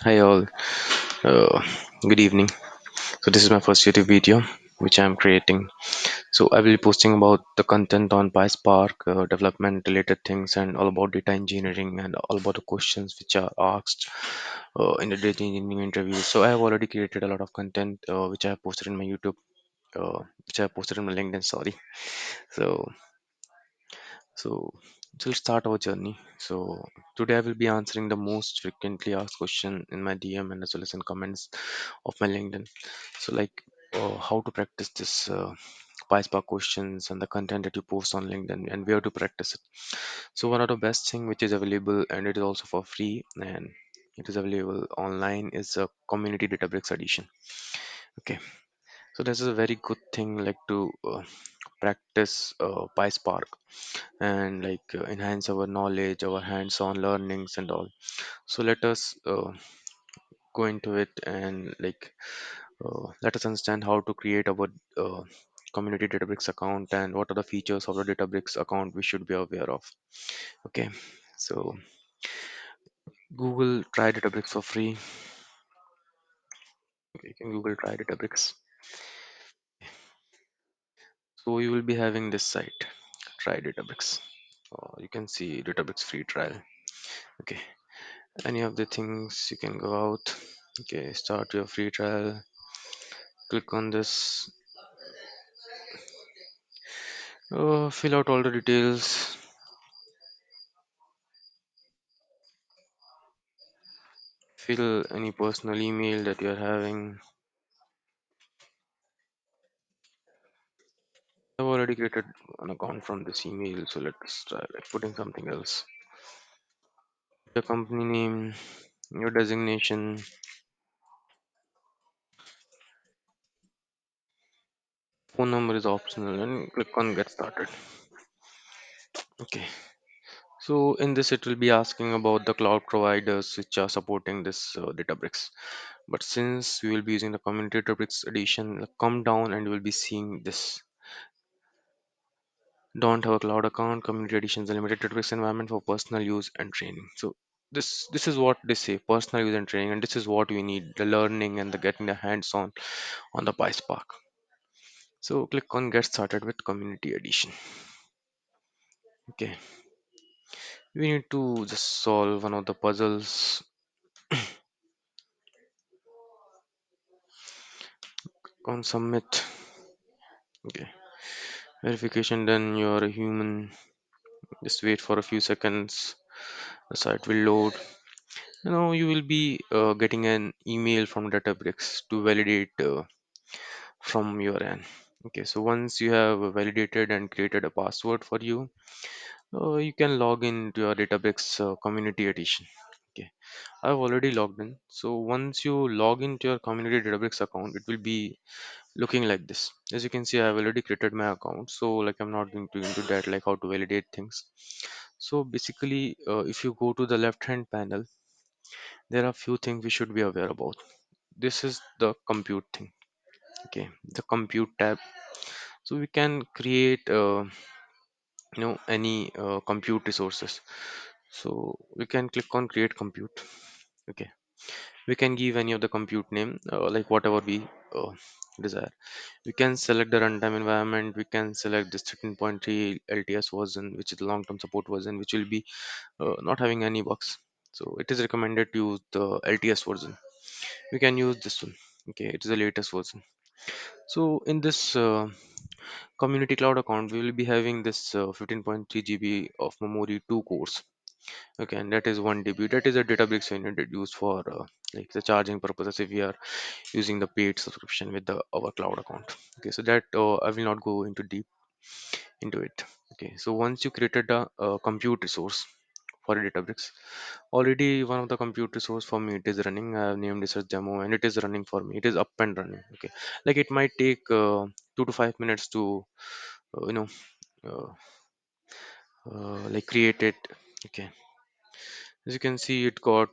Hi all, uh, good evening. So this is my first YouTube video which I am creating. So I will be posting about the content on PySpark, development related things, and all about data engineering and all about the questions which are asked in the data engineering interview. So I have already created a lot of content which I have posted in my YouTube, which I have posted in my LinkedIn. Sorry. So so, we'll start our journey. So, today I will be answering the most frequently asked question in my DM and as well as in comments of my LinkedIn. So, like how to practice this PySpark questions and the content that you post on LinkedIn and where to practice it. So, one of the best thing which is available and it is also for free and it is available online is a community Databricks edition. Okay, so this is a very good thing like to practice PySpark and enhance our knowledge, our hands-on learnings and all. So let us go into it and let us understand how to create our uh, community Databricks account and what are the features of the Databricks account we should be aware of. Okay, so Google try Databricks for free. You can Google try Databricks. So you will be having this site, try Databricks. You can see Databricks free trial. Okay, any of the things you can go out. Okay, start your free trial. Click on this. Fill out all the details. Fill any personal email that you're having. I've already created an account from this email, so let's try like putting something else. Your company name, your designation, phone number is optional, and click on get started. Okay, so in this it will be asking about the cloud providers which are supporting this Databricks. But since we will be using the community Databricks edition, come down and you will be seeing this. Don't have a cloud account. Community edition is a limited Databricks environment for personal use and training. So this is what they say: personal use and training, and this is what we need: the learning and the getting the hands on the PySpark. So click on get started with community edition. Okay, we need to just solve one of the puzzles on submit. Okay, verification done. You are a human. Just wait for a few seconds. The site will load. You will be getting an email from Databricks to validate from your end. Okay, so once you have validated and created a password for you, you can log in to your Databricks community edition. Okay, I've already logged in. So once you log into your community Databricks account, it will be looking like this. As you can see, I've already created my account. So like I'm not going to into that like how to validate things. So basically, if you go to the left hand panel, there are few things we should be aware about. This is the compute thing. Okay, the compute tab. So we can create any compute resources. So we can click on create compute. Okay, we can give any of the compute name like whatever we uh, desire. We can select the runtime environment. We can select this 13.3 LTS version, which is the long-term support version, which will be not having any bugs. So it is recommended to use the LTS version. We can use this one. Okay, it is the latest version. So in this community cloud account, we will be having this 15.3 GB of memory, 2 cores. Okay, and that is 1 TB. That is a Databricks unit that used for like the charging purposes if we are using the paid subscription with the our cloud account. Okay, so that I will not go into deep into it. Okay, so once you created a, compute resource for Databricks, already one of the compute resource for me it is running. I have named this as demo and it is running for me. It is up and running. Okay, like it might take 2 to 5 minutes to uh, you know uh, like create it. Okay, as you can see, it got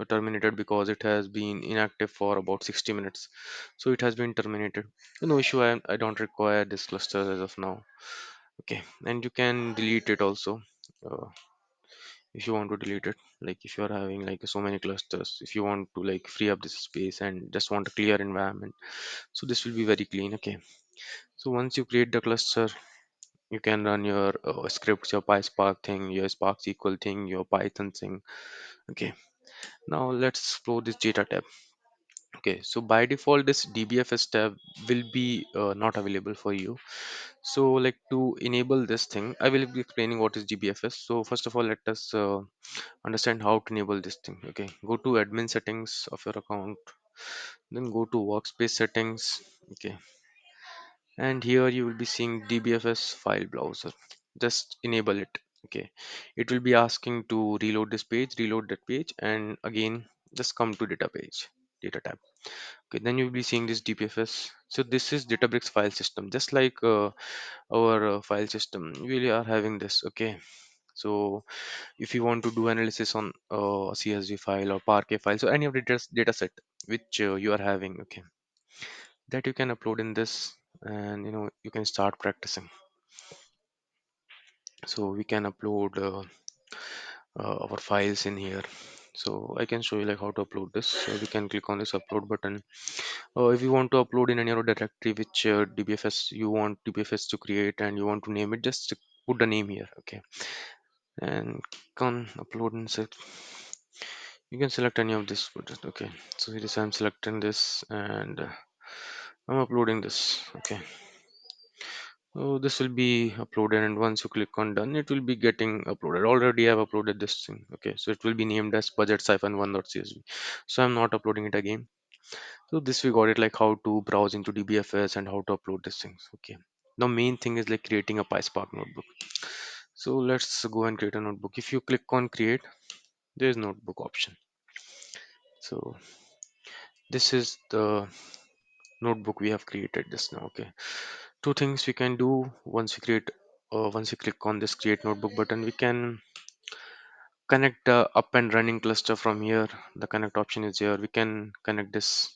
terminated because it has been inactive for about 60 minutes. So it has been terminated. No issue. I don't require this cluster as of now. Okay, and you can delete it also. Uh, if you want to delete it, like if you are having like so many clusters, if you want to like free up this space and just want a clear environment, so this will be very clean. Okay, so once you create the cluster, you can run your scripts, your PySpark thing, your Spark SQL thing, your Python thing. Okay, now let's explore this data tab. Okay, so by default, this DBFS tab will be not available for you. So, like to enable this thing, I will be explaining what is DBFS. So, first of all, let us understand how to enable this thing. Okay, go to admin settings of your account, then go to workspace settings. Okay, and here you will be seeing DBFS file browser. Just enable it. Okay, it will be asking to reload this page, reload that page, and again just come to data page, data tab. Okay, then you'll be seeing this DBFS. So this is Databricks file system, just like our file system. We are having this. Okay, so if you want to do analysis on CSV file or Parquet file, so any of the data set which you are having, okay, that you can upload in this, and you can start practicing. So we can upload our files in here. So I can show you like how to upload this. So we can click on this upload button. If you want to upload in any other directory which DBFS you want DBFS to create and you want to name it, just put the name here. Okay, and click on upload and set. You can select any of this. Okay, so here is I'm selecting this, and I'm uploading this. Okay, so this will be uploaded, and once you click on done, it will be getting uploaded. Already I've uploaded this thing. Okay, so it will be named as budget-1.csv. So I'm not uploading it again. So this we got it, like how to browse into DBFS and how to upload these things. Okay. The main thing is like creating a PySpark notebook. So let's go and create a notebook. If you click on create, there is notebook option. So this is the notebook we have created just now. Okay. Two things we can do once we create, once you click on this create notebook button, we can connect the up and running cluster from here. The connect option is here. We can connect this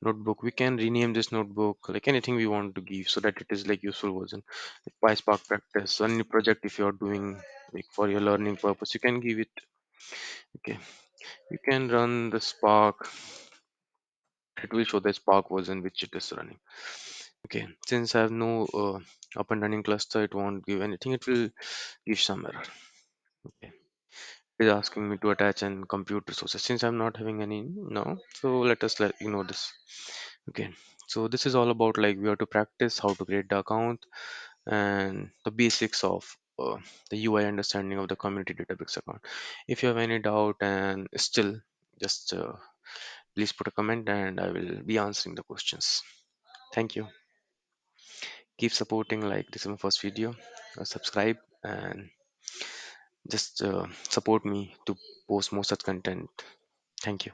notebook. We can rename this notebook like anything we want to give so that it is like useful version, like PySpark practice, any project if you're doing like for your learning purpose, you can give it. Okay, you can run the Spark. It will show the Spark version which it is running. Okay, since I have no up and running cluster, it won't give anything. It will give some error. Okay, it is asking me to attach and compute resources. Since I'm not having any now, so let us ignore this. Okay, so this is all about like we have to practice how to create the account and the basics of the UI understanding of the community database account. If you have any doubt and still, just please put a comment and I will be answering the questions. Thank you. Keep supporting, like this is my first video. Subscribe and just support me to post more such content. Thank you.